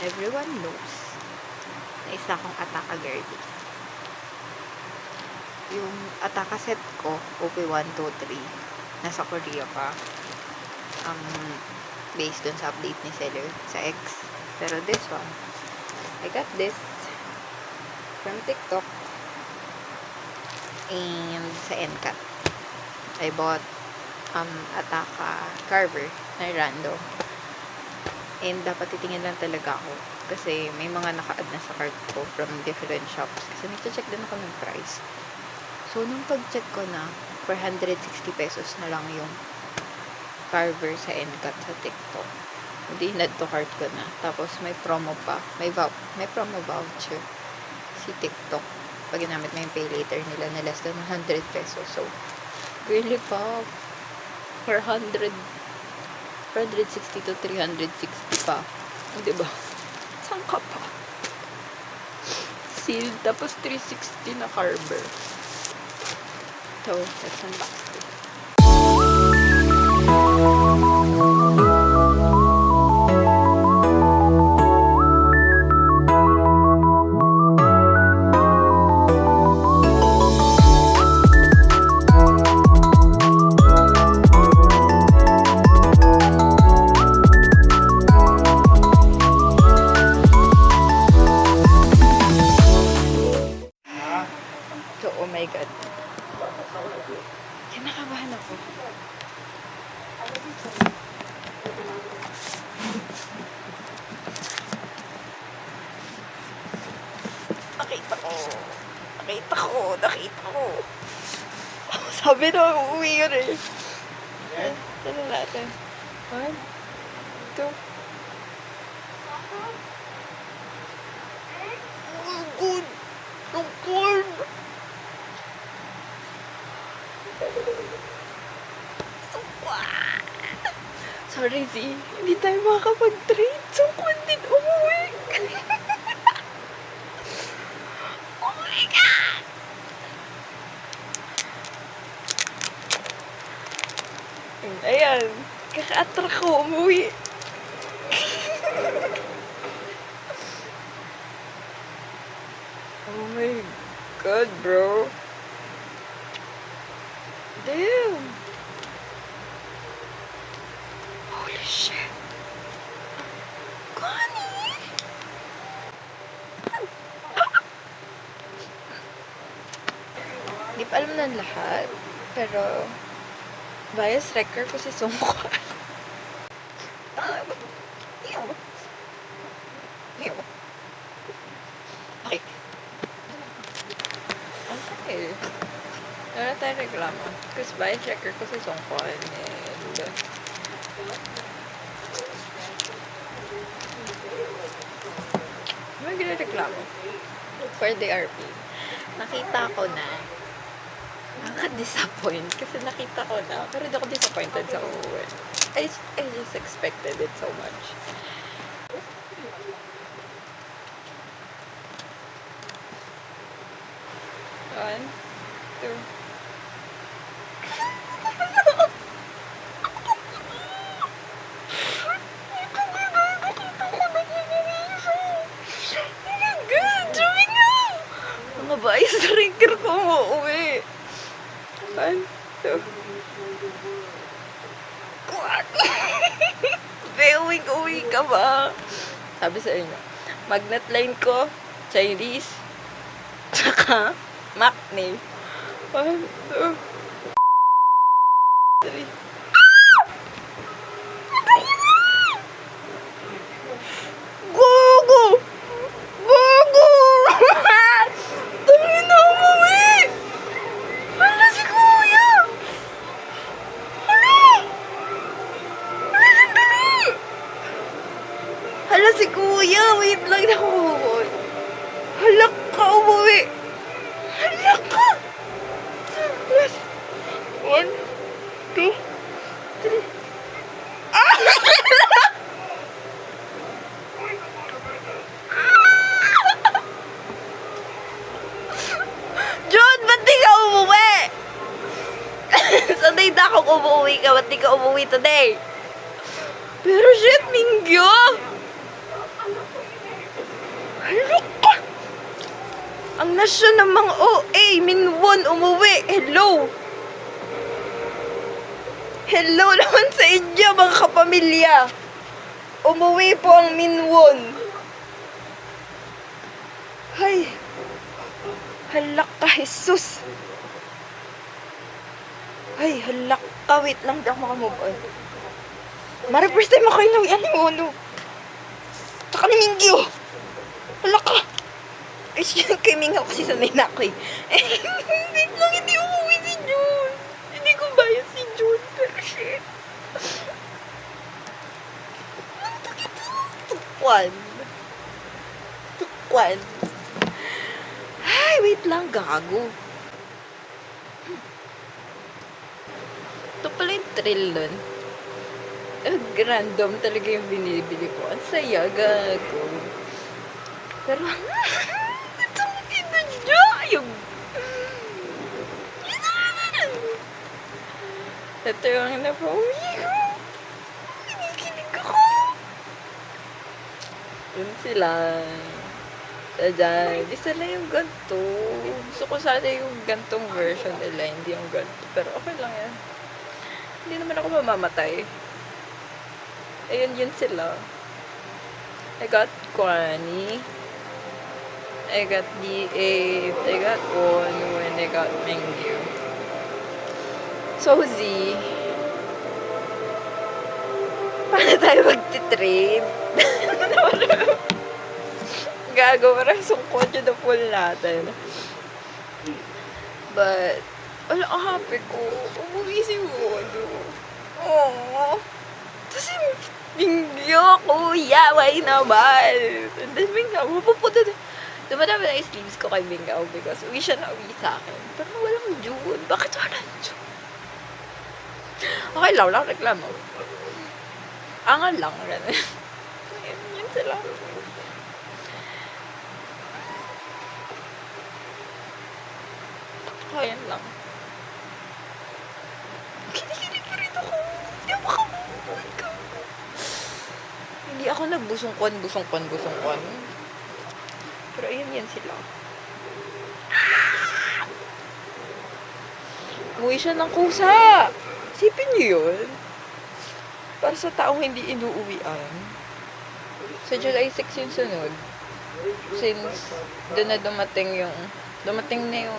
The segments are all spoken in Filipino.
everyone knows na isa akong Ataka girly. Yung Ataka set ko, OP123, nasa Korea pa. Based dun sa update ni seller sa X. Pero this one, I got this from TikTok and sa NCAT. I bought Ataka carver na random. And dapat titingin lang talaga ako kasi may mga naka-add na sa cart ko from different shops. Kasi nag-check din ako ng price. So, nung pag-check ko na, 460 pesos na lang yung carver sa NCAT sa TikTok. Hindi, add to cart ko na. Tapos, may promo pa. May promo voucher si TikTok. Pag ginamit mo yung pay later nila na less than 100 pesos. So, really pa. 460 to 360 pa. Diba? Saan ka pa? Sealed. Tapos, 360 na carver. So, let's unbox this. So, oh my God. Kinakabahan ako. Nakita ko. Sabi na uuwi yun eh. Tignan natin. 1, 2. Oh, good. Ang corn. Sorry, Z. Hindi tayo makakapag-trade. So, kung din umuwi. Oh my God! Ayan. Kaka-attract ko umuwi. Oh my God, bro. Damn. Holy shit. Connie! Di pa alam ng lahat. Pero, bias wrecker ko si Songkwan. Okay. Okay. Wala tayo reklamo. Kasi bias wrecker ko si Songkwan. And, may ginareklamo. For the RP. Nakita ko na. Nakaka-disappoint. Kasi nakita ko na. Pero hindi ako disappointed sa uuwi. I just expected it so much. One, two. Mga bias drinker ko umuwi. 1, 2. Uwi ka ba? Sabi sa inyo, magnet line ko, Chinese, tsaka Macne. 1, 2, 3. Gogo! Gogo! Dami na umuwi! Hala si Kuya! Hala! Dali! Hala si Kuya! Wait lang na umuwi. Hala ka umuwi! Hala ka! Plus, 1, 2, 3. John, ba't di ka umuwi? Sanay na akong umuwi ka, ba't di ka umuwi today? Pero shit, Mingyo! na siya namang OA. Minwon, umuwi. Hello. Hello naman sa inyo, mga kapamilya. Umuwi po ang Minwon. Ay. Halak ka, Jesus. Ay, halak ka. Wait lang, di ako makamove on. Mara, first time ako inuwi ni Mono. Tsaka ni Mingyo. Halak ka. Ay, kay Mingyo kasi sanay na ako eh. Wait lang, hindi umuwi si June. Hindi ko bayad si June. Pero shit. Tukwan. Tukwan. Ay, wait lang, gago. Ito pala yung thrill nun. Random talaga yung binibili ko. Ang saya, gago. Pero, ito ang inadya. Ito yung napauwi ko. Kinikilig ako. Yun sila. Sadyan. Isa lang yung ganito. Gusto ko sana yung gantong version nila. Hindi yung ganito. Pero okay lang yan. Hindi naman ako mamamatay. Ayun, yun sila. I got Kwani. I got D8. I got Ono. And I got Mingyu. So, Z. Paano tayo magti-trade? Gago, parang sungkot yun na full natin. But, wala ang happy ko. Umuwi si Wodo. Aww. Tapos yung Mingyo, kuya, why naman? And then Mingyo, mapupunta din. Dumadami na yung sleeves ko kay Mingyo because uwi siya na uwi sa akin. Pero walang June. Bakit walang June? Okay lang, wala akong reklamo. Angal lang. Yun sila. Ayan lang. Kinikilig pa rin ako. Hindi ako makamove. Hindi ako nagbusungkwan. Pero ayun yan sila. Umuwi siya ng kusa. Sipin niyo yun. Para sa taong hindi inuuwian. Sa July 6 yung sunod. Since doon na dumating na yung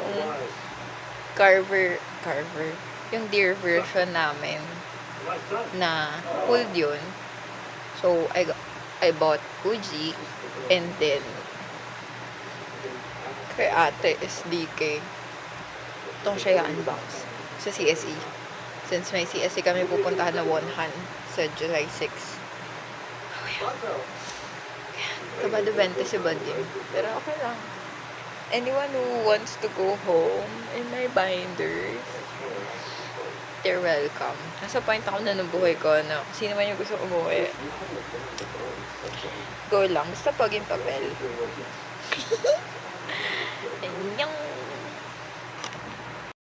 Carver, yung deer version namin na pulled yun. So, I bought Fuji and then kay ate SDK itong siya unbox sa CSE. Since may CSE kami pupuntahan na Wonhan sa July 6. Kabado 20 si Badim. Pero okay lang. Anyone who wants to go home in my binders, they're welcome. Nasa point ako na ng buhay ko na sino man yung gusto umuwi, go lang. Basta pag yung papel. Anyong.